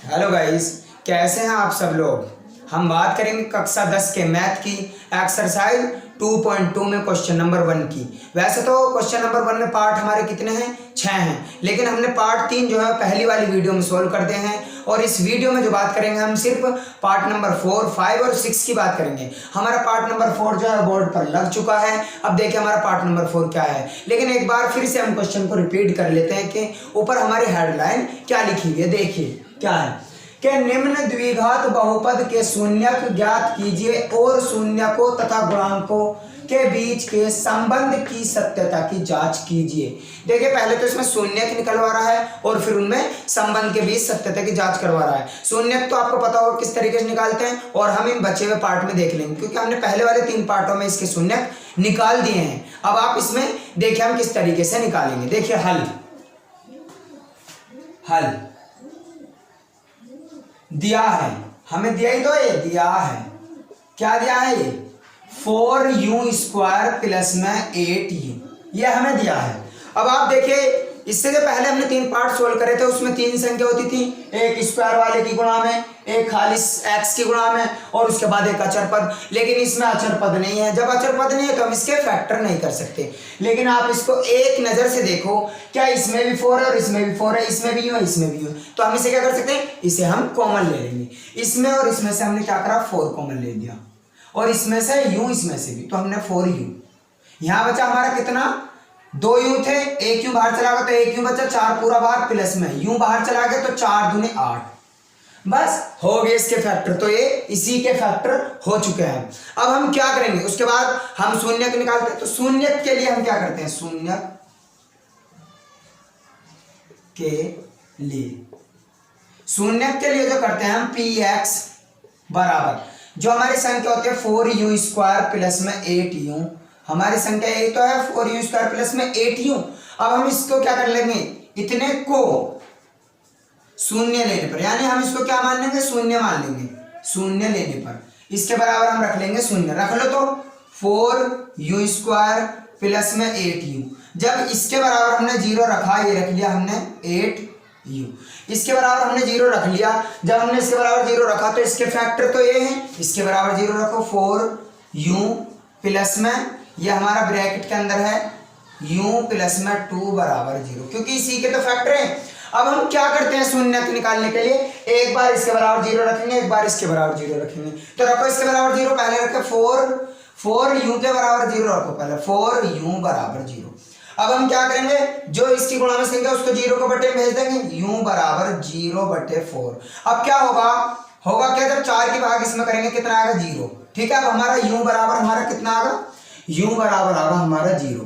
Hello guys, कैसे हैं आप सब लोग। हम बात करेंगे कक्षा 10 के मैथ की एक्सरसाइज 2.2 में क्वेश्चन नंबर 1 की। वैसे तो क्वेश्चन नंबर 1 में पार्ट हमारे कितने हैं, 6 हैं, लेकिन हमने पार्ट 3 जो है पहली वाली वीडियो में सोल्व कर दिए हैं। और इस वीडियो में जो बात करेंगे हम सिर्फ पार्ट नंबर 4, 5 और 6 की बात करेंगे। हमारा पार्ट नंबर 4 जो है बोर्ड पर लग चुका है। अब देखिए हमारा पार्ट नंबर 4 क्या है, लेकिन एक बार फिर से हम क्वेश्चन को रिपीट कर लेते हैं कि ऊपर हमारी हेडलाइन क्या लिखी हुई है। देखिए क्या है कि निम्न द्विघात बहुपद के शून्यक ज्ञात कीजिए और शून्यकों तथा गुणांकों के बीच के संबंध की सत्यता की जांच कीजिए। देखिए पहले तो इसमें शून्यक निकलवा रहा है और फिर उनमें संबंध के बीच सत्यता की जांच करवा रहा है। शून्यक तो आपको पता होगा किस तरीके से निकालते हैं और हम इन बचे हुए पार्ट में देख लेंगे, क्योंकि हमने पहले वाले 3 पार्टों में इसके शून्यक निकाल दिए हैं। अब आप इसमें देखिए हम किस तरीके से निकालेंगे। देखिए हल दिया है, हमें दिया ही तो ये दिया है, क्या दिया है ये 4u² प्लस में 8u, ये हमें दिया है। अब आप देखिए इससे जो पहले हमने 3 पार्ट सोल्व करे थे उसमें 3 संख्या होती थी, एक स्क्वायर वाले की गुणा में, एक खाली x की गुणा में और उसके बाद एक अचर पद। लेकिन इसमें अचर पद नहीं है। जब अचर पद नहीं है तो हम इसके फैक्टर नहीं कर सकते। लेकिन आप इसको एक नजर से देखो, क्या इसमें भी 4 है और इसमें भी 4 है, इसमें भी हो इसमें भी हो, तो हम इसे क्या कर सकते हैं, इसे हम कॉमन ले लेंगे। इसमें और इसमें से हमने क्या करा, 4 कॉमन ले लिया और इसमें से u इसमें से भी, तो हमने 4u। यहां बचा हमारा कितना, 2u थे, 1u बाहर चला गया तो 1u बचा, 4 पूरा बाहर प्लस में u बाहर चला गया तो 4 दूनी 8, बस हो गए इसके फैक्टर। तो ये इसी के फैक्टर हो चुके हैं। अब हम क्या करेंगे, उसके बाद हम शून्यक निकालते हैं। तो शून्यक के लिए हम क्या करते हैं, शून्यक के लिए जो करते हैं हम px बराबर, जो हमारी संख्या होती है 4u² प्लस में 8u, हमारी संख्या यही तो है 4u² प्लस में 8u। अब हम इसको क्या कर लेंगे, इतने को शून्य लेने पर, यानी हम इसको क्या मान लेंगे, शून्य मान लेंगे। शून्य लेने पर इसके बराबर हम रख लेंगे शून्य, रख लो तो 4u² प्लस में 8u। जब इसके बराबर हमने 0 रखा, ये रख लिया हमने 8u, इसके बराबर हमने 0 रख लिया। जब हमने इसके बराबर 0 रखा तो इसके फैक्टर तो ये हैं, इसके बराबर 0 रखो, 4u प्लस में, ये हमारा ब्रैकेट के अंदर है u प्लस में 2 बराबर 0, क्योंकि इसी के तो फैक्टर हैं। अब हम क्या करते हैं शून्यक निकालने के लिए, एक बार इसके बराबर 0 रखेंगे, एक बार इसके बराबर 0 रखेंगे। तो रखो इसके बराबर 0, पहले रखे 4u के बराबर 0 रखो, पहले 4u बराबर 0। अब हम क्या करेंगे, जो इसकी गुणा में संख्या उसको 0 को बटे भेज देंगे, u बराबर 0/4। अब क्या होगा क्या, जब 4 की भाग इसमें करेंगे कितना आएगा, 0। ठीक है, अब हमारा u बराबर हमारा कितना आएगा, u बराबर आएगा हमारा 0।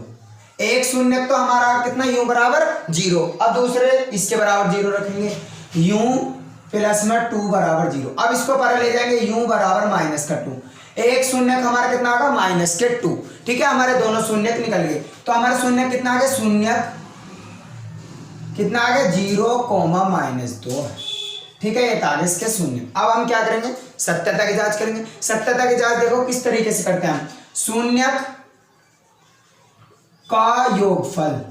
एक शून्य तो हमारा कितना, u बराबर 0। अब दूसरे इसके बराबर 0 रखेंगे, u प्लस में 2 बराबर 0। अब इसको पर ले जाएंगे, u बराबर -2। एक शून्य हमारा कितना आएगा, -2। ठीक है, हमारे दोनों शून्य निकल गए। तो हमारा शून्य कितना आ गया, शून्य कितना आ गया, 0, -2। ठीक है, ये था इसके शून्य। अब हम क्या करेंगे, सत्यता की जांच करेंगे। सत्यता की जांच देखो किस तरीके से करते हैं हम, शून्यक का योगफल,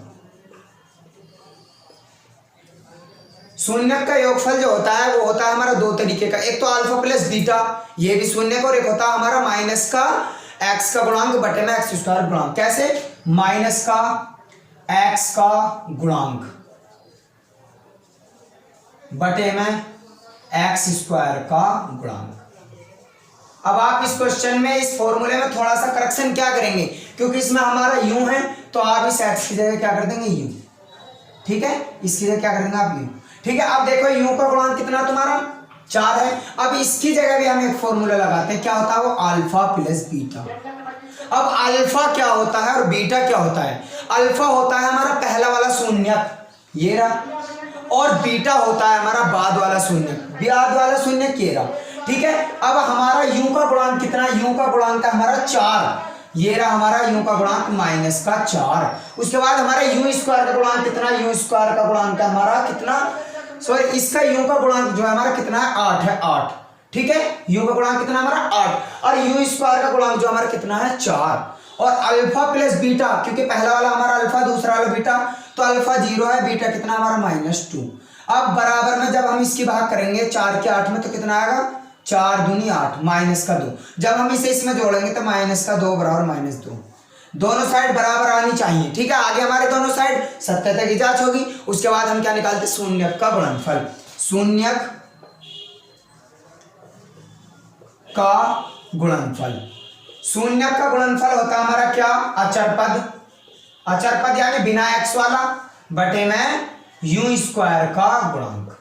शून्यक का योगफल जो होता है वो होता है हमारा 2 तरीके का। एक तो अल्फा प्लस बीटा, ये भी शून्यक, और एक होता है हमारा माइनस का x का गुणांक बटे में x² गुणांक। कैसे, माइनस का x का गुणांक बटे में x² का गुणांक। अब आप इस क्वेश्चन में इस फॉर्मूले में थोड़ा सा करेक्शन क्या करेंगे, क्योंकि इसमें हमारा u है तो आप इस x की जगह क्या कर देंगे, u। ठीक है, इसकी जगह क्या कर देंगे आप u। ठीक है, अब देखो u का गुणांक कितना तुम्हारा 4 है। अब इसकी जगह भी हम एक फॉर्मूला लगाते हैं, क्या होता है वो, अल्फा प्लस बीटा। अब अल्फा क्या होता है और बीटा क्या होता है, अल्फा होता है हमारा पहला वाला शून्यक, ये रहा, और बीटा होता है हमारा बाद वाला शून्यक, बाद वाला शून्यक ये रहा। ठीक है, अब हमारा u का गुणांक कितना, u का गुणांक है हमारा 4, ये रहा हमारा u का गुणांक -4। उसके बाद हमारा u² का गुणांक कितना, u² का गुणांक है हमारा कितना, सॉरी इसका u का गुणांक जो है हमारा कितना है, 8 है, 8। ठीक है, u का गुणांक कितना हमारा 8 और u² का गुणांक जो हमारा कितना है 4। और अल्फा प्लस बीटा, क्योंकि पहला वाला हमारा अल्फा दूसरा वाला बीटा, तो अल्फा 0 है, बीटा कितना हमारा -2। अब बराबर में जब हम इसकी भाग करेंगे 4 के 8 में तो कितना आएगा, 4 दूनी 8 माइनस का 2। जब हम इसे इसमें जोड़ेंगे तो माइनस का 2 बराबर -2। दोनों साइड बराबर आनी चाहिए, ठीक है। आगे हमारे दोनों साइड सत्यता की जांच होगी। उसके बाद हम क्या निकालते, शून्यक का गुणनफल। शून्यक का गुणनफल, शून्यक का गुणनफल होता है हमारा क्या, अचर पद। अचर पद यानी बिना एक्स वाला बटे में यू स्क्वायर का गुणांक,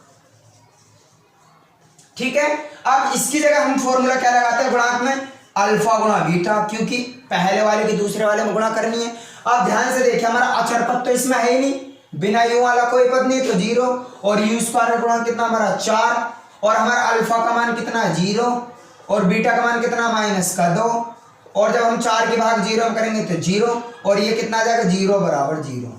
ठीक है। अब इसकी जगह हम फॉर्मूला क्या लगाते हैं गुणांक में, अल्फा गुणा बीटा, क्योंकि पहले वाले की दूसरे वाले में गुणा करनी है। अब ध्यान से देखिए, हमारा अचर पद तो इसमें है ही नहीं, बिना यू वाला कोई पद नहीं तो 0, और यू स्क्वायर का गुणांक कितना हमारा 4, और हमारा अल्फा का मान कितना है 0, और बीटा का मान कितना -2, और जब हम 4 के भाग 0 में करेंगे तो 0, और ये कितना आ जाएगा 0 बराबर 0।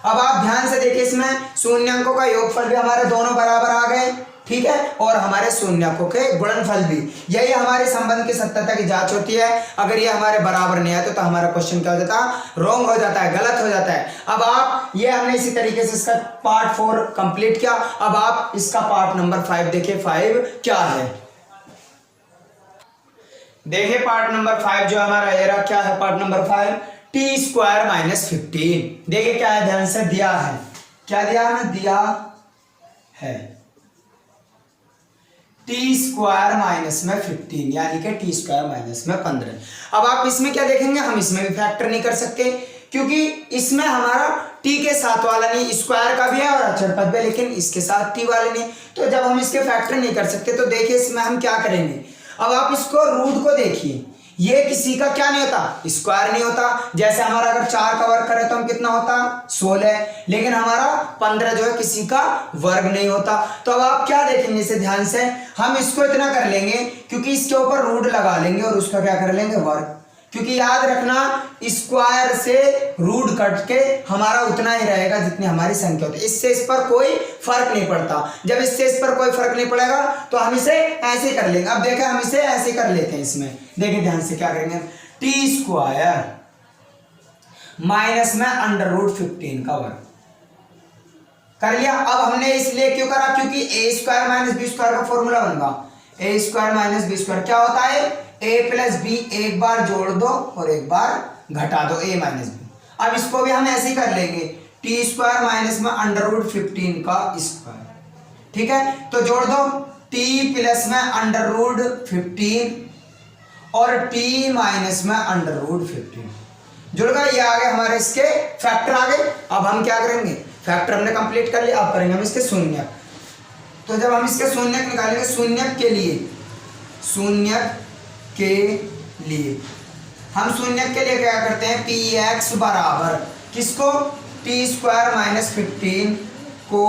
अब आप ध्यान से देखिए, इसमें शून्यंकों का योगफल भी हमारे दोनों बराबर आ गए, ठीक है, और हमारे शून्यकों के गुणनफल भी। यही हमारे संबंध की सत्यता की जांच होती है। अगर ये हमारे बराबर नहीं आए तो हमारा क्वेश्चन क्या हो जाता है, रॉन्ग हो जाता है, गलत हो जाता है। अब आप ये हमने इसी तरीके से इसका पार्ट 4 कंप्लीट किया। अब आप इसका पार्ट नंबर 5 देखिए, 5 क्या है। देखिए पार्ट नंबर 5 जो हमारा ये रहा, क्या है पार्ट नंबर 5, टी स्क्वायर -15। देखिए क्या है, ध्यान से दिया है, क्या दिया है, दिया है टी स्क्वायर -15 यानी कि टी स्क्वायर -15। अब आप इसमें क्या देखेंगे, हम इसमें भी फैक्टर नहीं कर सकते, क्योंकि इसमें हमारा टी के साथ वाला नहीं, स्क्वायर का भी है और अचर पद भी, लेकिन इसके साथ टी वाले नहीं। तो जब हम इसके फैक्टर नहीं कर सकते तो देखिए इसमें हम क्या करेंगे। अब आप इसको रूट को देखिए, ये किसी का क्या नहीं होता, स्क्वायर नहीं होता। जैसे हमारा अगर 4 का वर्ग करें तो हम कितना होता 16, लेकिन हमारा 15 जो है किसी का वर्ग नहीं होता। तो अब आप क्या देखेंगे, इसे ध्यान से हम इसको इतना कर लेंगे, क्योंकि इसके ऊपर रूट लगा लेंगे और उसका क्या कर लेंगे वर्ग, क्योंकि याद रखना स्क्वायर से रूट कट के हमारा उतना ही रहेगा जितनी हमारी संख्या होती है। इससे इस पर कोई फर्क नहीं पड़ता। जब इससे इस पर कोई फर्क नहीं पड़ेगा तो हम इसे ऐसे कर लेंगे। अब देखें हम इसे ऐसे कर लेते हैं। इसमें देखिए ध्यान से क्या करेंगे, टी स्क्वायर माइनस में √15 का वर्ग कर लिया। अब हमने इसलिए क्यों करा, क्योंकि ए स्क्वायर - बी स्क्वायर का फॉर्मूला बनेगा। ए स्क्वायर - बी स्क्वायर क्या होता है, a प्लस बी, एक बार जोड़ दो और एक बार घटा दो, a माइनस बी। अब इसको भी हम ऐसे ही कर लेंगे, टी स्क्वायर माइनस में √15 का स्क्वायर, ठीक है। तो जोड़ दो, t प्लस में √15 और t माइनस में √15 जुड़ गया। ये आ गए हमारे इसके फैक्टर आ गए। अब हम क्या करेंगे, फैक्टर हमने कंप्लीट कर लिया, अब करेंगे हम इसके शून्यक। तो जब हम इसके शून्यक निकालेंगे, शून्यक के लिए हम शून्यक के लिए क्या करते हैं, px बराबर किसको, टी स्क्वायर -15 को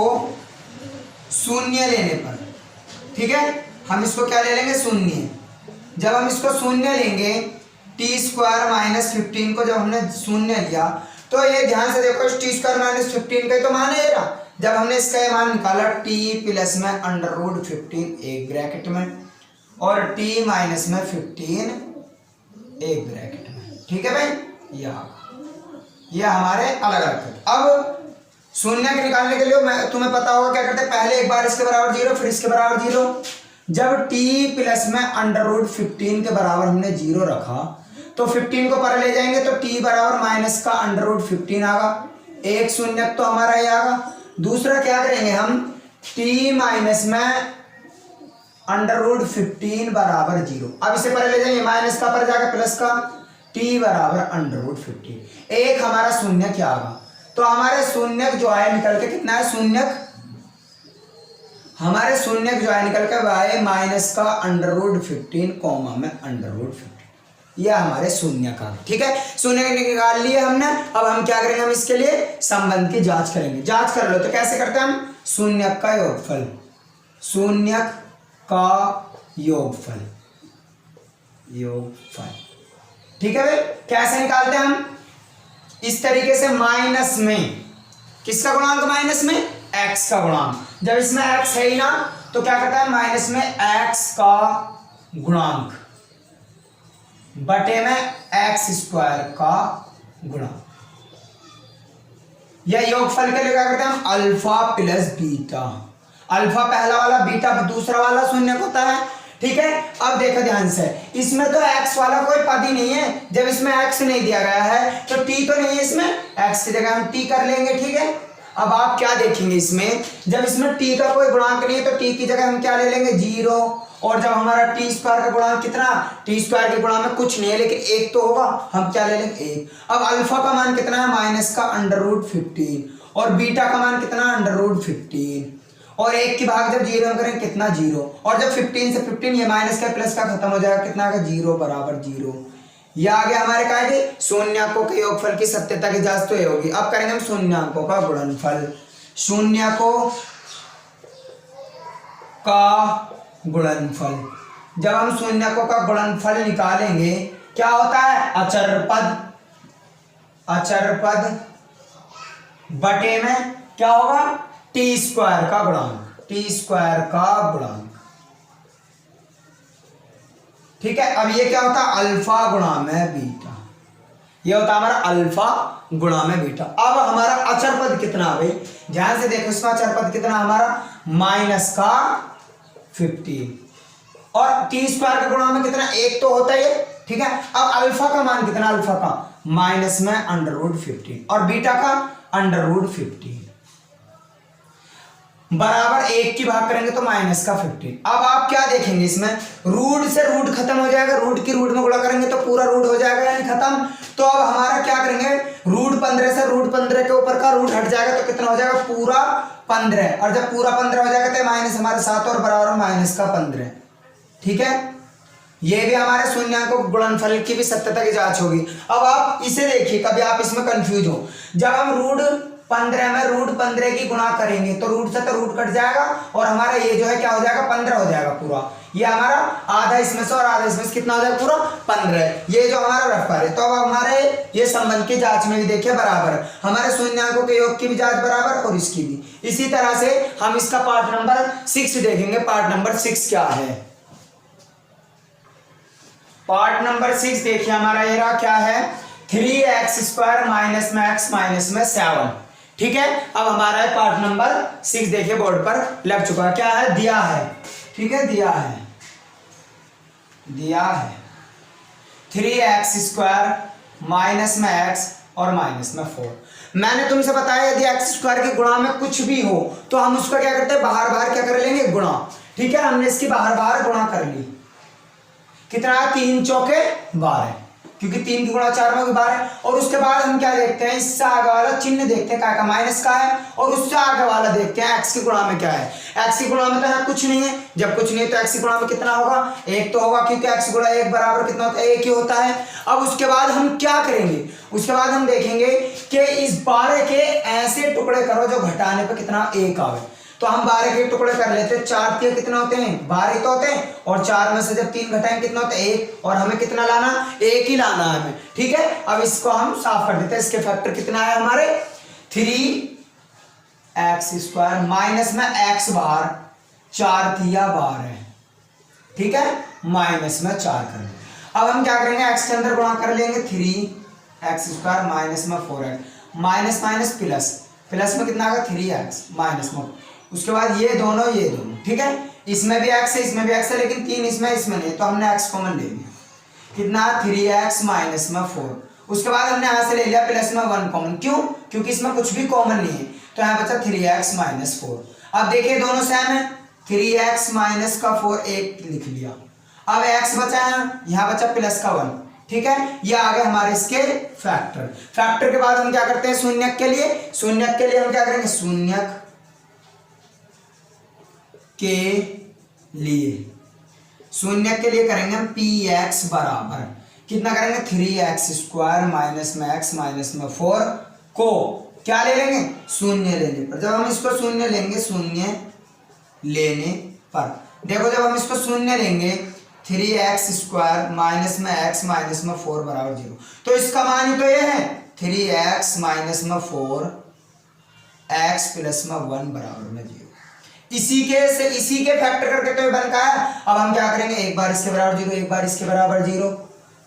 शून्य लेने पर, ठीक है, हम इसको क्या ले लेंगे शून्य। जब हम इसको शून्य लेंगे, टी स्क्वायर -15 को जब हमने शून्य लिया, तो ये ध्यान से देखो, टी स्क्वायर -15 का तो मान है ना। जब हमने इसका ये मान निकाला, t प्लस में √15 एक ब्रैकेट में और t माइनस में 15 एक ब्रैकेट में, ठीक है भाई। ये हमारे अलग अलग। अब शून्य के निकालने के लिए तुम्हें पता होगा क्या करते हैं, पहले एक बार इसके बराबर 0 फिर इसके बराबर 0। जब t प्लस में √15 के बराबर हमने 0 रखा तो 15 को पर ले जाएंगे तो t बराबर माइनस का √15 आगा। एक शून्य तो हमारा ये आगा। दूसरा क्या करेंगे हम, t माइनस में √15 बराबर 0। अब इसे पर ले जाएंगे, माइनस का पर जाएगा प्लस का, t बराबर √15। एक हमारा शून्य क्या आगा। तो हमारे शून्यक जो है निकल के कितना है, शून्यक हमारे शून्यक जो है निकल के आए माइनस का √15 कॉमा में √15। यह हमारे शून्य का, ठीक है। शून्य निकाल लिए हमने। अब हम क्या करेंगे, हम इसके लिए संबंध की जांच करेंगे। जांच कर लो तो कैसे करते हैं हम, शून्यक का योगफल, शून्यक का योगफल, ठीक है भाई। कैसे निकालते हैं हम, इस तरीके से माइनस में किसका गुणांक, माइनस में x का गुणांक। जब इसमें x है ही ना तो क्या करता है, माइनस में x का गुणांक बटे में x² का गुणांक। यह योगफल के लिए क्या करते हैं हम, अल्फा प्लस बीटा, अल्फा पहला वाला, बीटा दूसरा वाला शून्य होता है। ठीक है, अब देखो ध्यान से, इसमें तो x वाला कोई पद ही नहीं है। जब इसमें x नहीं दिया गया है तो t तो नहीं है, इसमें x की जगह हम t कर लेंगे। ठीक है, अब आप क्या देखेंगे इसमें, जब इसमें t का कोई गुणांक नहीं है तो t की जगह हम क्या ले लेंगे, 0। और जब हमारा टी स्क्वायर का गुणांक कितना, टी स्क्वायर के गुणांक में कुछ नहीं है लेकिन एक तो होगा, हम क्या ले लेंगे, 1। अब अल्फा का मान कितना है, माइनस का √15, और बीटा का मान कितना, √15, और 1 की भाग जब 0 करेंगे कितना, 0। और जब 15 से 15 ये माइनस का प्लस का खत्म हो जाएगा, कितना आएगा, 0 बराबर 0। ये आगे हमारे क्या है, शून्याकों के योगफल की सत्यता की जांच तो ये होगी। अब करेंगे हम शून्याकों का गुणनफल। शून्याकों का गुणनफल, जब हम शून्यकों का गुणनफल निकालेंगे क्या होता है, अचर पद बटे में क्या होगा, टी स्क्वायर का गुणांक, टी स्क्वायर का गुणांक। ठीक है, अब ये क्या होता है, अल्फा गुणा में बीटा, ये होता है हमारा अल्फा गुणा में बीटा। अब हमारा अचर पद कितना है भाई, ध्यान से देखो, इसका अचर पद कितना हमारा, माइनस का 15, और टी स्क्वायर का गुणा में कितना, 1 तो होता है। ठीक है, अब अल्फा का मान कितना, अल्फा का माइनस में √15 और बीटा का √15 बराबर 1 की भाग करेंगे तो माइनस का 15। अब आप क्या देखेंगे इसमें, रूट से रूट खत्म हो जाएगा, रूट की रूट में गुणा करेंगे तो पूरा रूट हो जाएगा यानी खत्म। तो अब हमारा क्या करेंगे, √15 से √15 के ऊपर का रूट हट जाएगा तो कितना हो जाएगा, पूरा 15, और जब पूरा 15 हो जाएगा तो माइनस हमारे 7 और बराबर माइनस का 15। ठीक है, ये भी हमारे शून्याकों गुणनफल की भी सत्यता की जांच होगी। अब आप इसे देखिए, कभी आप इसमें कंफ्यूज हो, जब हम √15 में √15 की गुणा करेंगे तो रूट से तो रूट कट जाएगा और हमारा ये जो है क्या हो जाएगा, 15 हो जाएगा पूरा। ये हमारा आधा इसमें से और आधा इसमें से कितना हो जाएगा, पूरा 15। ये जो हमारा रफर है, तो अब हमारे ये संबंध की जांच में भी देखिए बराबर, हमारे शून्याकों के योग की भी जांच बराबर और इसकी भी। इसी तरह से हम इसका पार्ट नंबर 6 देखेंगे। पार्ट नंबर 6 क्या है, पार्ट नंबर 6 देखिए हमारा ये रहा, क्या है, 3x² माइनस में x माइनस में 7। ठीक है, अब हमारा है पार्ट नंबर 6, देखिए बोर्ड पर लग चुका है, क्या है, दिया है। ठीक है, दिया है 3x² माइनस में x और माइनस में 4। मैंने तुमसे बताया यदि x² के गुणा में कुछ भी हो तो हम उसका क्या करते हैं, बाहर बाहर क्या कर लेंगे, गुणा। ठीक है, हमने इसकी बाहर बाहर गुणा कर ली, कितना, 3 चौके 12, क्योंकि 3 की गुणा 4 में 12। और उसके बाद हम क्या देखते हैं, इससे आगे वाला चिन्ह देखते हैं, क्या का, माइनस का है, और उससे आगे वाला देखते हैं x की गुणा में क्या है। x की गुणा में तो है कुछ नहीं है, जब कुछ नहीं है तो x की गुणा में कितना होगा, 1 तो होगा, क्योंकि x गुणा 1 बराबर कितना होता है, 1 ही होता है। अब उसके बाद हम क्या करेंगे, उसके बाद हम देखेंगे कि इस 12 के ऐसे टुकड़े करो जो घटाने पर कितना, 1 आवे। तो हम 12 के टुकड़े कर लेते हैं, 4 3 कितना होते हैं, 12 तो होते हैं, और 4 में से जब 3 घटाएंगे कितना होता है, 1, और हमें कितना लाना, 1 ही लाना है हमें। ठीक है, अब इसको हम साफ कर देते हैं। इसके फैक्टर कितना है हमारे, 3x² माइनस में x बार, 4 तिया 12। ठीक है, माइनस में 4 कर लेंगे। अब हम क्या करेंगे, x के अंदर गुणा कर लेंगे, 3x² माइनस में 4x, minus minus plus, plus में कितना आएगा, 3x माइनस में, उसके बाद ये दोनों। ठीक है, इसमें भी x है, इसमें भी x है, लेकिन 3 इसमें नहीं, तो हमने x कॉमन ले लिया, कितना, 3x माइनस में 4। उसके बाद हमने यहां से ले लिया प्लस में 1 कॉमन, क्यों, क्योंकि इसमें कुछ भी कॉमन नहीं है, तो यहाँ बचा 3x माइनस 4। अब देखिए दोनों सेम है, 3x माइनस का 4 1 लिख लिया। अब x बचा है, यहाँ बचा प्लस का 1। ठीक है, ये आ गए हमारे इसके फैक्टर। फैक्टर के बाद हम क्या करते हैं, शून्यक के लिए हम क्या करेंगे, शून्यक के लिए करेंगे हम px बराबर कितना करेंगे, 3x² माइनस में x माइनस में 4 को क्या ले लेंगे, शून्य लेने पर। जब हम इसको शून्य लेंगे, शून्य लेने पर देखो, जब हम इसको शून्य लेंगे, 3x² माइनस में x माइनस में 4 बराबर 0, तो इसका मान ही तो ये है, 3x माइनस में 4 x प्लस में 1 बराबर में 0। इसी के फैक्टर करके तो बन का है। अब हम क्या करेंगे, एक बार इसके बराबर 0, एक बार इसके बराबर 0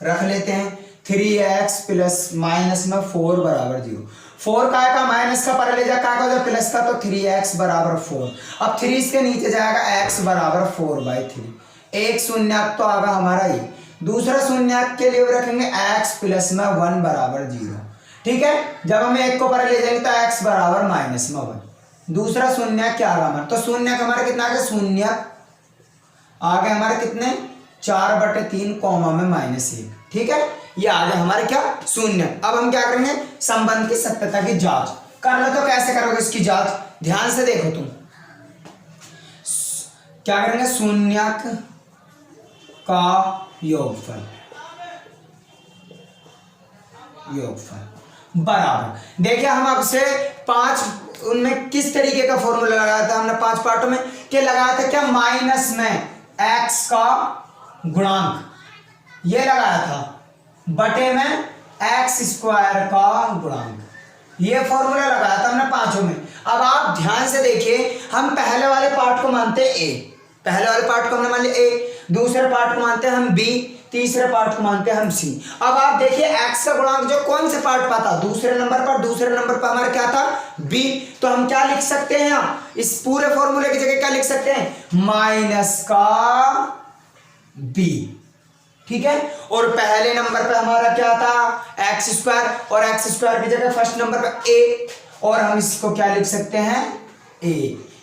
रख लेते हैं। 3x प्लस माइनस में 4 बराबर 0। 4 काय का माइनस का पर ले जा काय का हो जाए प्लस का, तो 3x बराबर 4। अब 3 इसके नीचे जाएगा x बराबर 4/3। एक शून्याक तो आगा हमारा ये, दूसरा शून्याक के लिए रखेंगे x प्लस में 1 बराबर 0। ठीक है, जब हम एक को पर ले जाएंगे तो x बराबर माइनस में 1। दूसरा शून्याक क्या आगा हमारा, तो शून्याक हमारा कितना आ गया, शून्याक आ गए हमारे कितने 4/3 कॉमा में -1। ठीक है, ये आ गया हमारे क्या शून्य। अब हम क्या करेंगे, संबंध की सत्यता की जांच कर लो। तो कैसे करोगे इसकी जांच, ध्यान से देखो तुम। क्या करेंगे, शून्यक का योगफल बराबर, देखिए हम आपसे 5 उनमें किस तरीके का फॉर्मूला लगाया था, हमने 5 पार्टों में क्या लगाया था, क्या माइनस में x का गुणांक ये लगाया था बटे में x² का गुणांक, ये फॉर्मूला लगाया था हमने 5 में। अब आप ध्यान से देखिए, हम पहले वाले पार्ट को मानते हैं a, पहले वाले पार्ट को हमने मान लिया a, दूसरे पार्ट को मानते हैं हम b, तीसरे पार्ट को मानते हैं हम c। अब आप देखिए x का गुणांक जो कौन से पार्ट पर था, दूसरे नंबर पर हमारा क्या था b, तो हम क्या लिख सकते हैं, इस पूरे फॉर्मूले की जगह क्या लिख सकते हैं, माइनस का b। ठीक है, और पहले नंबर पे हमारा क्या था x², और x² की जगह फर्स्ट नंबर पे a, और हम इसको क्या लिख सकते हैं a,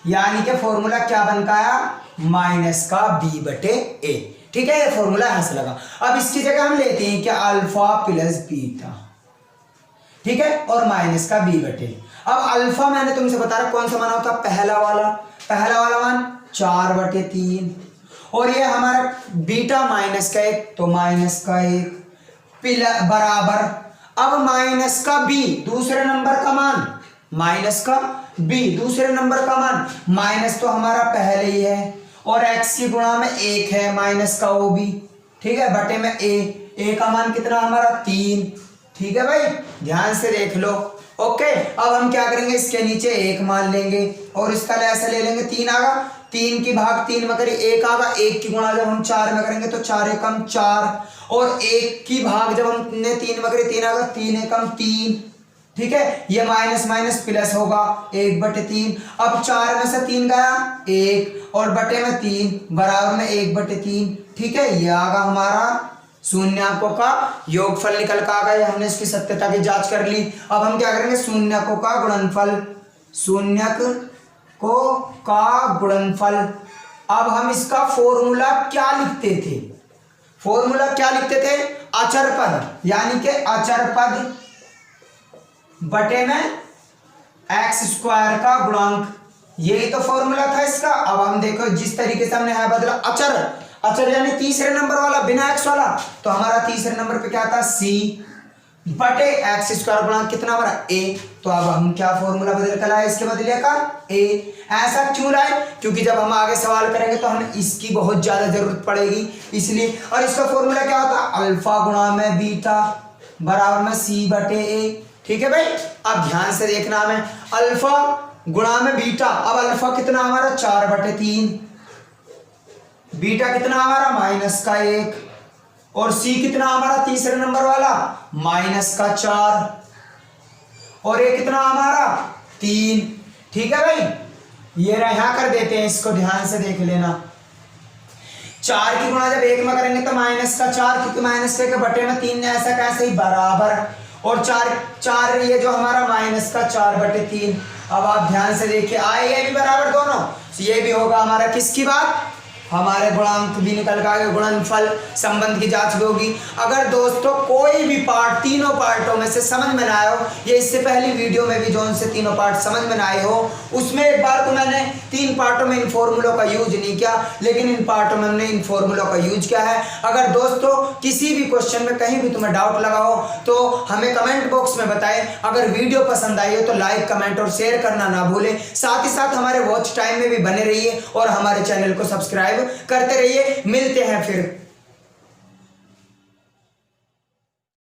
यानी कि फॉर्मूला क्या बन का आया, माइनस का b/a। ठीक है, ये फॉर्मूला यहां से लगा। अब इसकी जगह हम लेते हैं क्या, अल्फा प्लस बीटा, ठीक है, और माइनस का b/a। अब अल्फा मैंने तुमसे बता रहा कौन सा माना होता, पहला वाला मान 4/3, और ये हमारा बीटा -1, तो -1 बराबर, अब माइनस का b दूसरे नंबर का मान, माइनस का b दूसरे नंबर का मान, माइनस तो हमारा पहले ही है, और x की गुणा में 1 है, माइनस का वो भी, ठीक है, बटे में a का मान कितना हमारा 3। ठीक है भाई, ध्यान से देख लो। ओके, अब हम क्या करेंगे, इसके नीचे 1 मान लेंगे, और इसका ऐसा ले लेंगे 3 आगा, 3 की भाग 3 में करें 1 आगा, 1 की गुणा जब हम 4 में करेंगे तो 4 एकम 4, और 1 की भाग जब हमने 3 में करें 3 आगा, 3 एकम 3। ठीक है, ये माइनस माइनस प्लस होगा 1/3। अब 4 में से 3 गया 1, और बटे में 3 बराबर में 1/3। ठीक है, ये आगा हमारा शून्यकों का योगफल निकल का आ गया। हमने इसकी सत्यता की जांच कर ली। अब हम क्या करेंगे, शून्यकों का गुणनफल, शून्यकों का गुणनफल। अब हम इसका फॉर्मूला क्या लिखते थे, अचर पद, यानी कि अचर पद बटे में x² का गुणांक, यही तो फॉर्मूला था इसका। अब हम देखो जिस तरीके से हमने है बदला, अचर यानी तीसरे नंबर वाला, बिना x वाला, तो हमारा तीसरे नंबर पे क्या था c बटे x² गुणांक कितना हमारा a। तो अब हम क्या फॉर्मूला बदल कर लाए, इसके बदले का a। ऐसा क्यों लाए, क्योंकि जब हम आगे सवाल करेंगे तो हमें इसकी बहुत ज्यादा जरूरत पड़ेगी, इसलिए। और इसका फॉर्मूला क्या होता है, अल्फा गुणा में बीटा बराबर में c/a। ठीक है भाई, अब ध्यान से देखना हमें, अल्फा गुणा में बीटा। अब अल्फा कितना हमारा 4/3, बीटा कितना हमारा -1, और c कितना हमारा तीसरे नंबर वाला -4, और ये कितना हमारा 3। ठीक है भाई, ये यहां कर देते हैं, इसको ध्यान से देख लेना। 4 की गुणा जब 1 में करेंगे तो -4, क्योंकि -1 के बटे में 3 ऐसा कैसे ही बराबर, और 4 ये जो हमारा -4/3। अब आप ध्यान से देखिए, आए ये भी बराबर दोनों, तो ये भी होगा हमारा किसकी बात, हमारे गुणांक भी निकल का, गुणनफल संबंध की जांच भी होगी। अगर दोस्तों कोई भी पार्ट तीनों पार्टों में से समझ में ना आए हो, ये इससे पहली वीडियो में भी जो से तीनों पार्ट समझ में ना आए हो, उसमें एक बार तो मैंने 3 पार्टों में इन फॉर्मूलों का यूज नहीं किया, लेकिन इन पार्टों में हमने इन फॉर्मूलों का यूज किया है। अगर दोस्तों किसी भी क्वेश्चन में कहीं भी तुम्हें डाउट लगा हो तो हमें कमेंट बॉक्स में बताएं। अगर वीडियो पसंद आई हो तो लाइक, कमेंट और शेयर करना ना भूलें। साथ ही साथ हमारे वॉच टाइम में भी बने रहिए और हमारे चैनल को सब्सक्राइब करते रहिए। मिलते हैं फिर